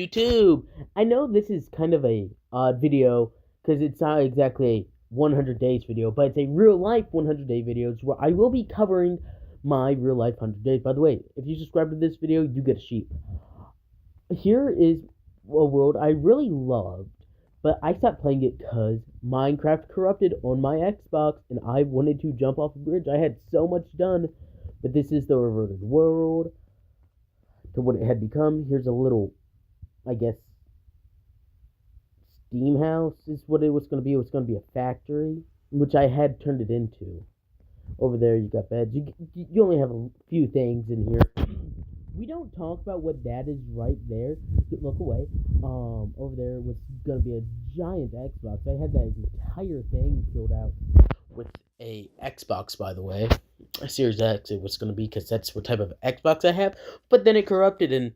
YouTube. I know this is kind of a odd video because it's not exactly a 100 days video, but it's a real life 100 day videos where I will be covering my real life 100 days. By the way, if you subscribe to this video, you get a sheep. Here is a world I really loved, but I stopped playing it because Minecraft corrupted on my Xbox and I wanted to jump off a bridge. I had so much done, but this is the reverted world to what it had become. Here's a little, I guess, steam house is what it was going to be. It was going to be a factory, which I had turned it into. Over there, you got beds. You only have a few things in here. We don't talk about what that is right there. Look away. Over there was going to be a giant Xbox. I had that entire thing filled out with a Xbox, by the way. A Series X it was going to be because that's what type of Xbox I have. But then it corrupted and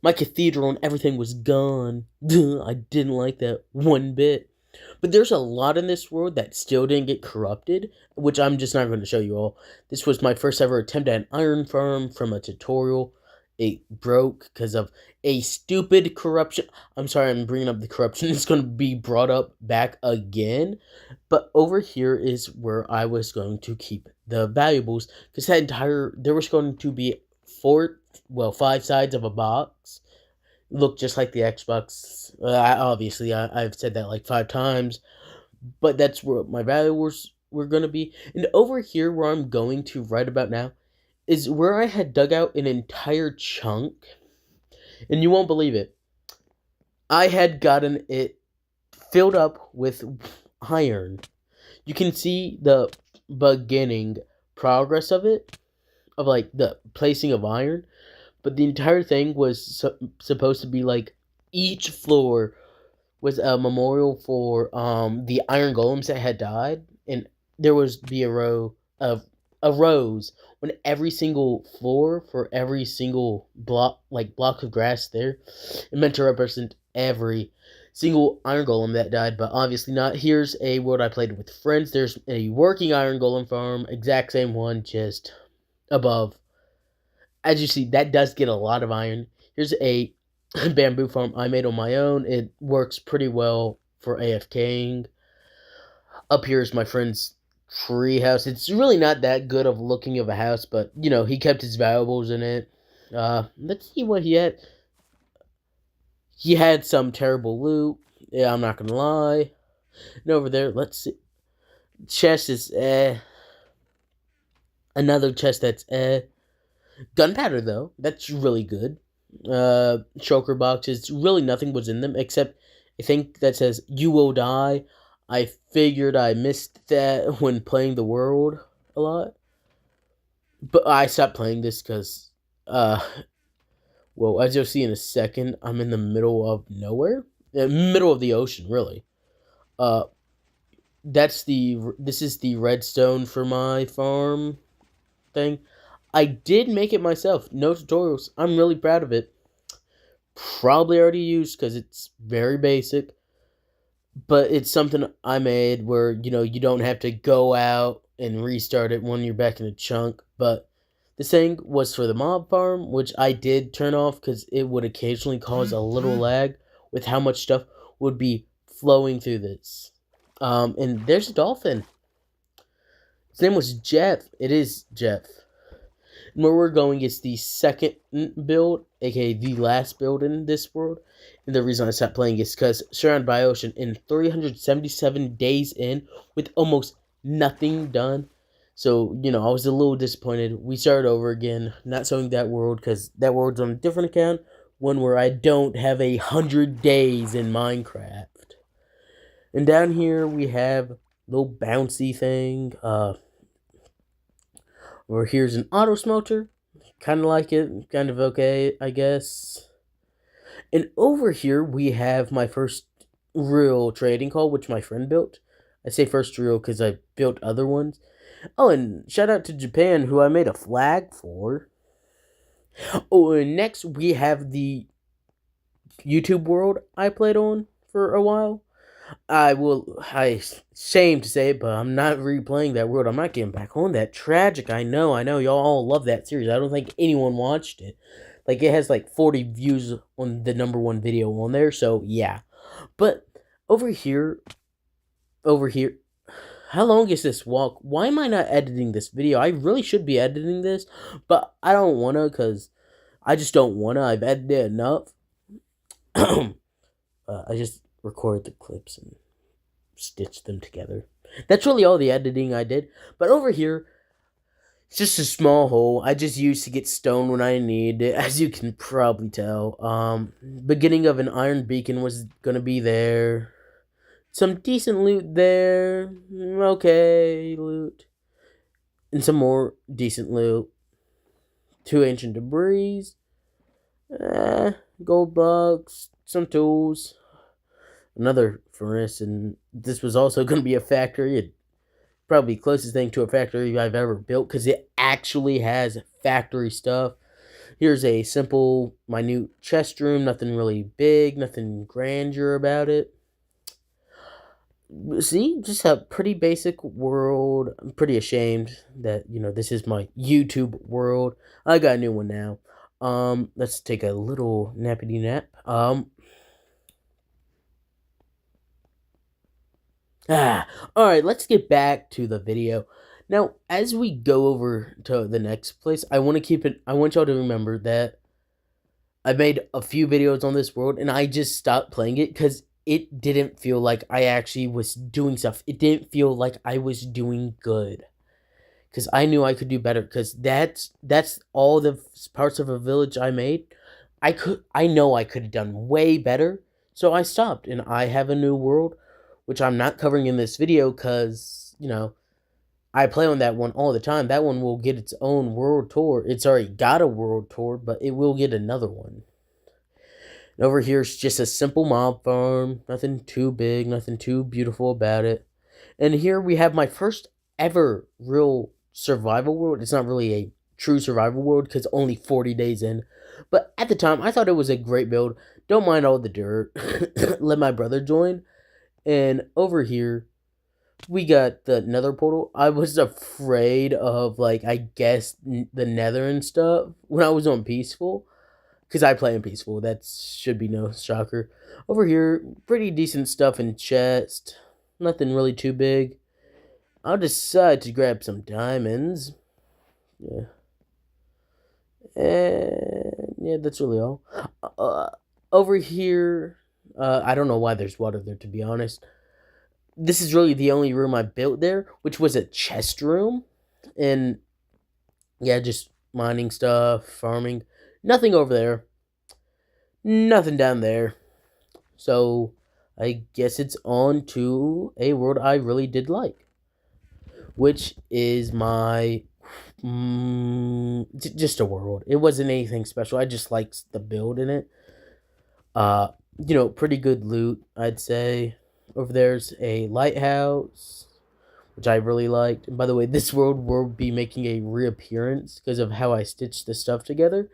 my cathedral and everything was gone. I didn't like that one bit. But there's a lot in this world that still didn't get corrupted, which I'm just not going to show you all. This was my first ever attempt at an iron farm from a tutorial. It broke because of a stupid corruption. I'm sorry, I'm bringing up the corruption. It's going to be brought up back again. But over here is where I was going to keep the valuables. Because there was going to be 5 sides of a box. Look just like the Xbox. I've said that like 5 times. But that's where my valuables were going to be. And over here where I'm going to write about now is where I had dug out an entire chunk. And you won't believe it. I had gotten it filled up with iron. You can see the beginning progress of it. Of like the placing of iron. But the entire thing was supposed to be like each floor was a memorial for the iron golems that had died. And there was be a row of a rose on every single floor for every single block of grass there. It meant to represent every single iron golem that died, but obviously not. Here's a world I played with friends. There's a working iron golem farm, exact same one, just above. As you see, that does get a lot of iron. Here's a bamboo farm I made on my own. It works pretty well for AFKing. Up here is my friend's tree house. It's really not that good of looking of a house, but you know, he kept his valuables in it. Let's see what he had. He had some terrible loot. Yeah, I'm not gonna lie. And over there, let's see. Chest is another chest that's gunpowder though. That's really good. Choker boxes. Really nothing was in them except I think that says you will die. I figured I missed that when playing the world a lot. But I stopped playing this because, well, as you'll see in a second, I'm in the middle of nowhere. Middle of the ocean, really. This is the redstone for my farm thing. I did make it myself. No tutorials. I'm really proud of it. Probably already used because it's very basic. But it's something I made where, you know, you don't have to go out and restart it when you're back in a chunk. But this thing was for the mob farm, which I did turn off because it would occasionally cause a little lag with how much stuff would be flowing through this. And there's a dolphin. His name was Jeff. It is Jeff. And where we're going is the second build, aka the last build in this world. And the reason I stopped playing is because surrounded by ocean in 377 days in with almost nothing done. So, you know, I was a little disappointed. We started over again, not showing that world because that world's on a different account. One where I don't have 100 days in Minecraft. And down here we have a little bouncy thing. Or here's an auto smelter. Kind of like it. Kind of okay, I guess. And over here, we have my first real trading call, which my friend built. I say first real because I built other ones. Oh, and shout out to Japan, who I made a flag for. Oh, and next we have the YouTube world I played on for a while. I shame to say it, but I'm not replaying that world. I'm not getting back on that. Tragic, I know, y'all all love that series. I don't think anyone watched it. Like, it has like 40 views on the #1 video on there. So yeah, but over here, over here. How long is this walk? Why am I not editing this video? I really should be editing this, but I don't wanna because I just don't wanna. I've edited enough. I just record the clips and stitch them together. That's really all the editing I did. But over here, it's just a small hole I just use to get stone when I need it, as you can probably tell. Beginning of an iron beacon was gonna be there. Some decent loot there. Okay, loot. And some more decent loot. 2 ancient debris. Gold bugs. Some tools. Another furnace. And this was also going to be a factory. It probably the closest thing to a factory I've ever built, because it actually has factory stuff. Here's a simple, minute chest room. Nothing really big. Nothing grandeur about it. See, just a pretty basic world. I'm pretty ashamed that, this is my YouTube world. I got a new one now. Let's take a little nappity nap. Alright, let's get back to the video. Now, as we go over to the next place, I want y'all to remember that I made a few videos on this world, and I just stopped playing it because it didn't feel like I actually was doing stuff. It didn't feel like I was doing good. Because I knew I could do better. Because that's all the parts of a village I made. I know I could have done way better. So I stopped. And I have a new world, which I'm not covering in this video because, I play on that one all the time. That one will get its own world tour. It's already got a world tour, but it will get another one. And over here is just a simple mob farm. Nothing too big, nothing too beautiful about it. And here we have my first ever real survival world. It's not really a true survival world because only 40 days in. But at the time, I thought it was a great build. Don't mind all the dirt. Let my brother join. And over here, we got the nether portal. I was afraid of, I guess, the nether and stuff when I was on peaceful. Because I play in peaceful. That should be no shocker. Over here, pretty decent stuff in chest. Nothing really too big. I'll decide to grab some diamonds. Yeah. And yeah, that's really all. Over here, I don't know why there's water there, to be honest. This is really the only room I built there, which was a chest room. And yeah, just mining stuff, farming. Nothing over there. Nothing down there. So, I guess it's on to a world I really did like. Which is my... just a world. It wasn't anything special. I just liked the build in it. Pretty good loot, I'd say. Over there's a lighthouse, which I really liked. And by the way, this world will be making a reappearance because of how I stitched the stuff together.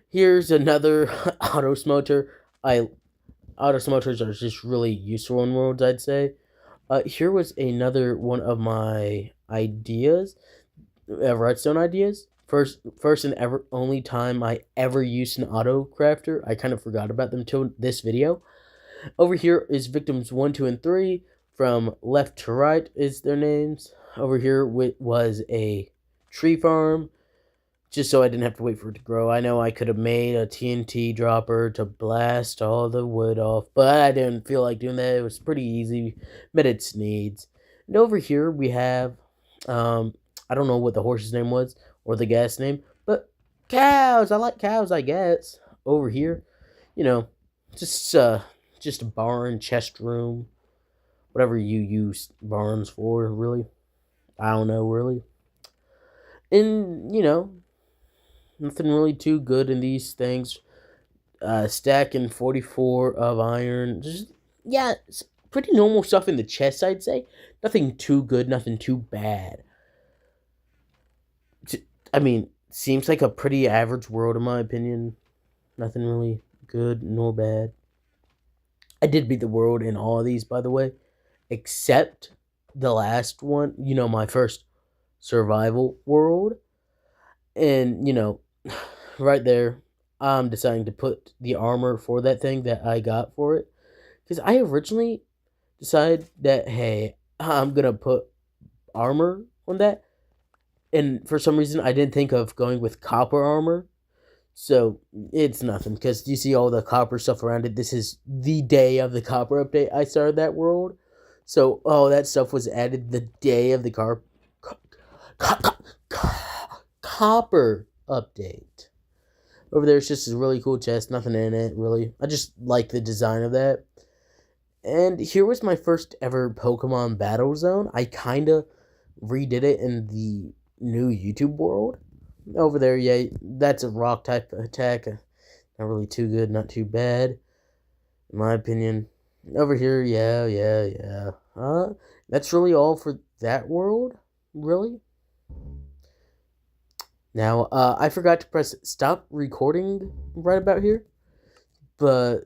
Here's another auto smelter. Auto smelters are just really useful in worlds, I'd say. Here was another one of my ideas, redstone ideas. First and ever only time I ever used an auto crafter. I kind of forgot about them till this video. Over here is victims 1, 2, and 3. From left to right is their names. Over here was a tree farm, just so I didn't have to wait for it to grow. I know I could have made a TNT dropper to blast all the wood off, but I didn't feel like doing that. It was pretty easy, met its needs. And over here we have, I don't know what the horse's name was, or the gas name, but cows. I like cows, I guess. Over here, just a barn, chest room, whatever you use barns for, really. I don't know, really. And, nothing really too good in these things. Stacking 44 of iron. Just, yeah, it's pretty normal stuff in the chest, I'd say. Nothing too good, nothing too bad. I mean, seems like a pretty average world in my opinion. Nothing really good nor bad. I did beat the world in all of these, by the way, except the last one, my first survival world. And, right there, I'm deciding to put the armor for that thing that I got for it. Because I originally decided that, hey, I'm going to put armor on that. And for some reason, I didn't think of going with copper armor. So it's nothing. Because you see all the copper stuff around it. This is the day of the copper update I started that world. So all that stuff was added the day of the copper update. Over there, it's just a really cool chest. Nothing in it, really. I just like the design of that. And here was my first ever Pokemon Battle Zone. I kind of redid it in the new YouTube world. Over there, yeah, that's a rock type attack. Not really too good, not too bad, in my opinion. Over here, yeah. That's really all for that world, really. Now, I forgot to press stop recording right about here. But,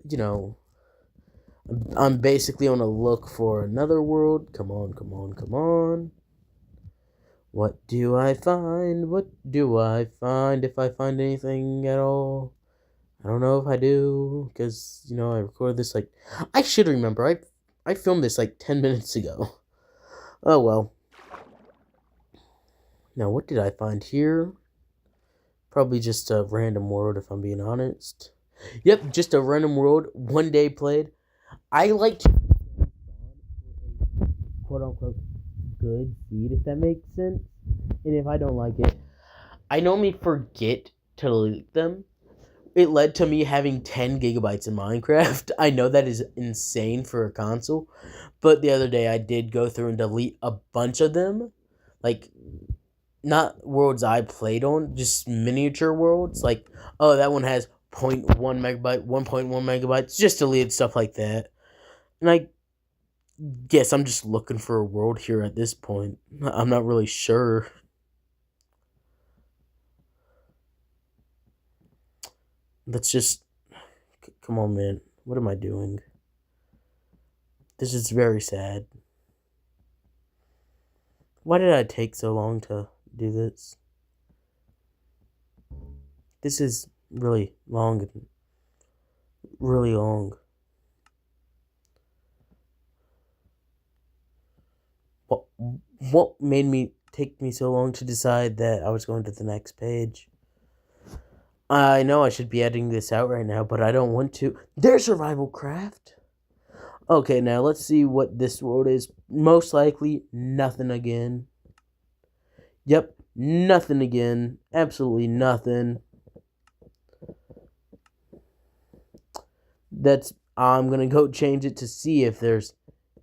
I'm basically on a look for another world. Come on. What do I find? If I find anything at all? I don't know if I do, because, I recorded this, I should remember. I filmed this, 10 minutes ago. Oh, well. Now, what did I find here? Probably just a random world, if I'm being honest. Yep, just a random world, one day played. I like to quote-unquote good seed, if that makes sense. And if I don't like it, I normally forget to delete them. It led to me having 10 gigabytes in Minecraft. I know that is insane for a console. But the other day I did go through and delete a bunch of them. Not worlds I played on, just miniature worlds. That one has 0.1 megabyte, 1.1 megabytes. Just deleted stuff like that. And I guess I'm just looking for a world here at this point. I'm not really sure. Let's just... Come on, man. What am I doing? This is very sad. Why did I take so long to do this? This is really long. Really long. What made me take me so long to decide that I was going to the next page? I know I should be editing this out right now, but I don't want to. There's Survival Craft. Okay, now let's see what this world is. Most likely, nothing again. Yep, nothing again. Absolutely nothing. I'm gonna go change it to see if there's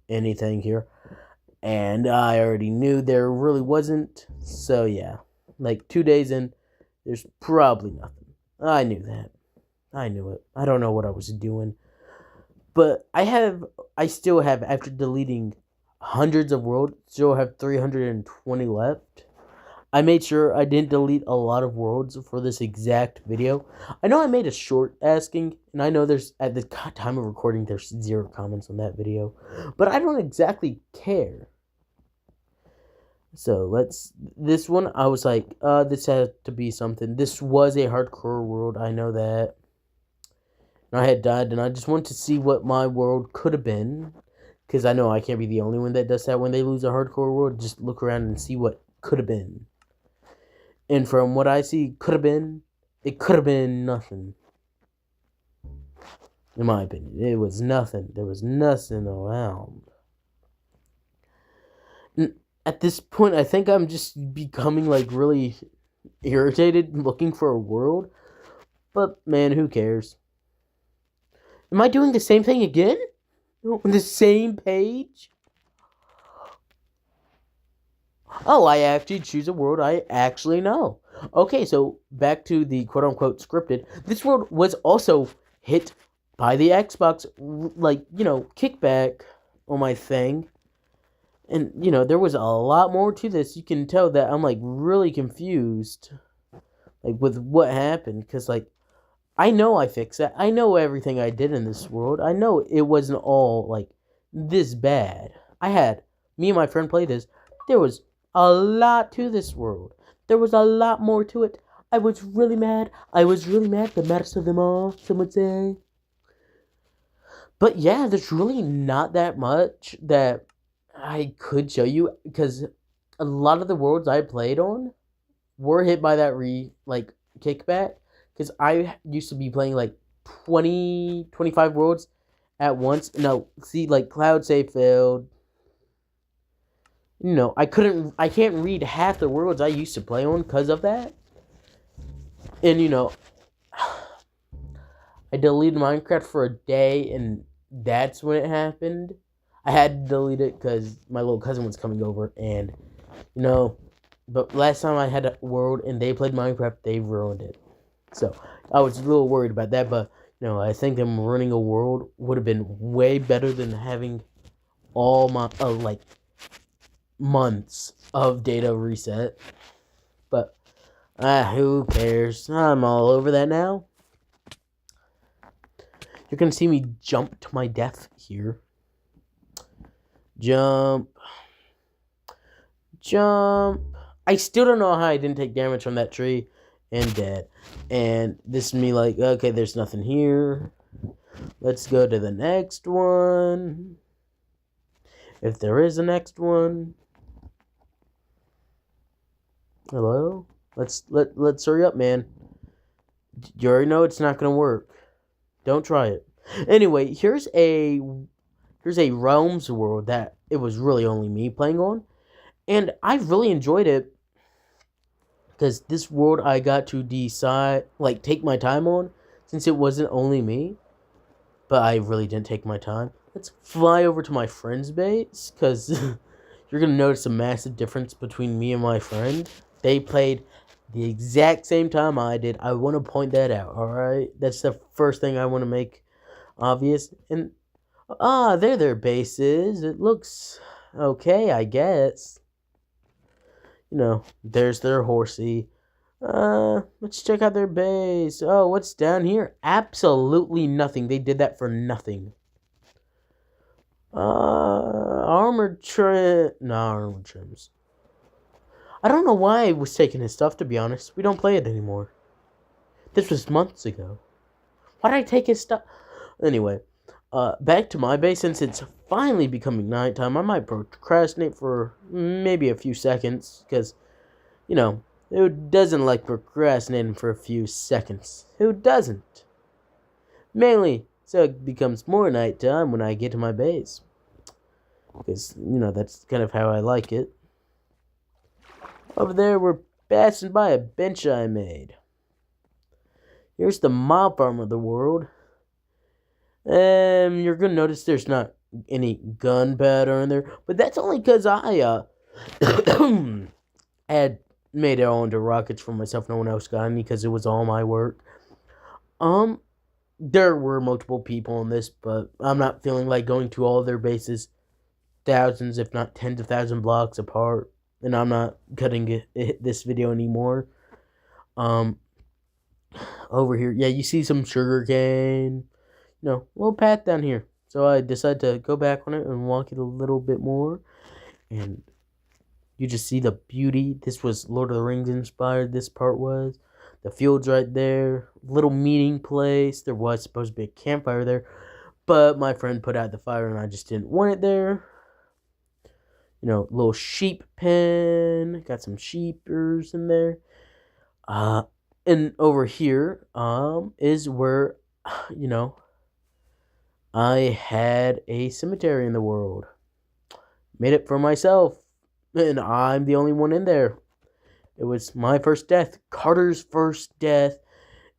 anything here. And I already knew there really wasn't. So yeah, 2 days in, there's probably nothing. I knew that. I knew it. I don't know what I was doing. But I still have, after deleting hundreds of worlds, still have 320 left. I made sure I didn't delete a lot of worlds for this exact video. I know I made a short asking, and I know at the time of recording, there's 0 comments on that video. But I don't exactly care. So this one, I was like, this had to be something. This was a hardcore world, I know that. And I had died, and I just wanted to see what my world could have been. Because I know I can't be the only one that does that when they lose a hardcore world. Just look around and see what could have been. And from what I see, it could have been nothing. In my opinion, it was nothing. There was nothing around. And at this point, I think I'm just becoming really irritated looking for a world. But man, who cares? Am I doing the same thing again? On the same page? Oh, I actually choose a world I actually know. Okay, so back to the quote-unquote scripted. This world was also hit by the Xbox, kickback on my thing. And, there was a lot more to this. You can tell that I'm, really confused, with what happened. Because, I know I fixed that. I know everything I did in this world. I know it wasn't all, this bad. Me and my friend played this. There was a lot to this world. There was a lot more to it. I was really mad. The maddest of them all, some would say. But yeah, there's really not that much that I could show you because a lot of the worlds I played on were hit by that kickback because I used to be playing like 20, 25 worlds at once. No, see, like Cloud Save failed. I can't read half the worlds I used to play on because of that. And I deleted Minecraft for a day, and that's when it happened. I had to delete it because my little cousin was coming over, and but last time I had a world and they played Minecraft, they ruined it. So I was a little worried about that, but I think them running a world would have been way better than having all my months of data reset. But who cares? I'm all over that now. You're gonna see me jump to my death here. Jump. I still don't know how I didn't take damage from that tree and dead. And this is me like, okay, there's nothing here. Let's go to the next one. If there is a next one. Hello? Let's hurry up, man. You already know it's not gonna work. Don't try it. Anyway, here's a Realms world that it was really only me playing on. And I really enjoyed it because this world I got to decide, take my time on since it wasn't only me. But I really didn't take my time. Let's fly over to my friend's base because you're going to notice a massive difference between me and my friend. They played the exact same time I did. I want to point that out, alright? That's the first thing I want to make obvious. And, there their base is. It looks okay, I guess. There's their horsey. Let's check out their base. Oh, what's down here? Absolutely nothing. They did that for nothing. Armored trim. No, armored trims. I don't know why I was taking his stuff, to be honest. We don't play it anymore. This was months ago. Why did I take his stuff? Anyway, back to my base. Since it's finally becoming nighttime, I might procrastinate for maybe a few seconds. Because, who doesn't like procrastinating for a few seconds? Who doesn't? Mainly, so it becomes more nighttime when I get to my base. Because, that's kind of how I like it. Over there, we're passing by a bench I made. Here's the mob farm of the world. You're going to notice there's not any gunpowder in there. But that's only because I had made it all into rockets for myself. No one else got any because it was all my work. There were multiple people in this, but I'm not feeling like going to all of their bases thousands, if not tens of thousands blocks apart. And I'm not cutting this video anymore. Over here, yeah, you see some sugar cane. Little path down here. So I decided to go back on it and walk it a little bit more. And you just see the beauty. This was Lord of the Rings inspired, this part was. The field's right there. Little meeting place. There was supposed to be a campfire there. But my friend put out the fire and I just didn't want it there. Little sheep pen. Got some sheepers in there. And over here, is where, I had a cemetery in the world. Made it for myself. And I'm the only one in there. It was my first death. Carter's first death.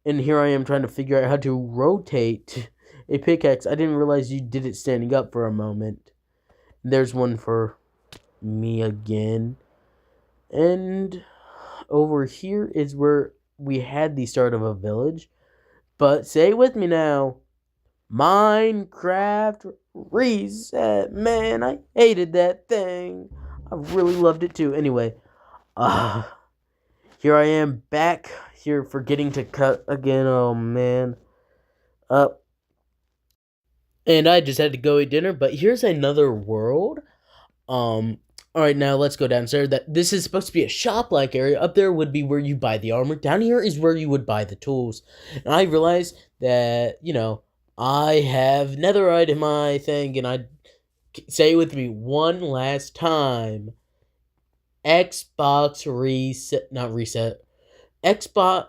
And here I am trying to figure out how to rotate a pickaxe. I didn't realize you did it standing up for a moment. There's one for me again. And over here is where we had the start of a village. But say it with me now. Minecraft reset. Man, I hated that thing. I really loved it too. Anyway, here I am back here forgetting to cut again. Oh man. And I just had to go eat dinner, but here's another world. Alright, now let's go downstairs. This is supposed to be a shop-like area. Up there would be where you buy the armor. Down here is where you would buy the tools. And I realized that, I have netherite in my thing, and I say it with me one last time. Xbox reset, not reset. Xbox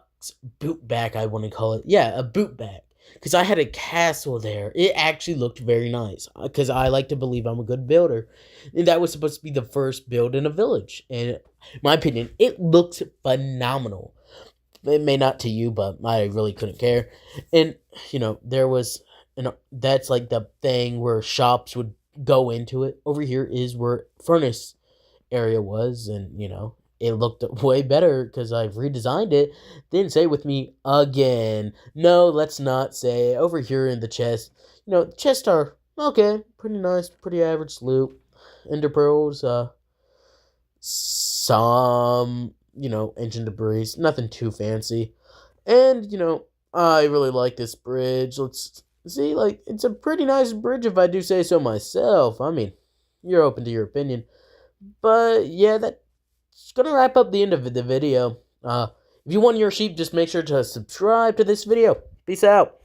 boot back, I want to call it. Yeah, a boot back. Because I had a castle there. It actually looked very nice. Because I like to believe I'm a good builder. And that was supposed to be the first build in a village. And in my opinion, it looked phenomenal. It may not to you, but I really couldn't care. And, there was, that's like the thing where shops would go into it. Over here is where furnace area was, and it looked way better because I've redesigned it. Then say with me again. No, let's not say over here in the chest. Chests are okay, pretty nice, pretty average loot. Ender pearls, some engine debris, nothing too fancy. And I really like this bridge. Let's see, like it's a pretty nice bridge if I do say so myself. I mean, you're open to your opinion. But yeah, that's gonna wrap up the end of the video. If you want your sheep, just make sure to subscribe to this video. Peace out.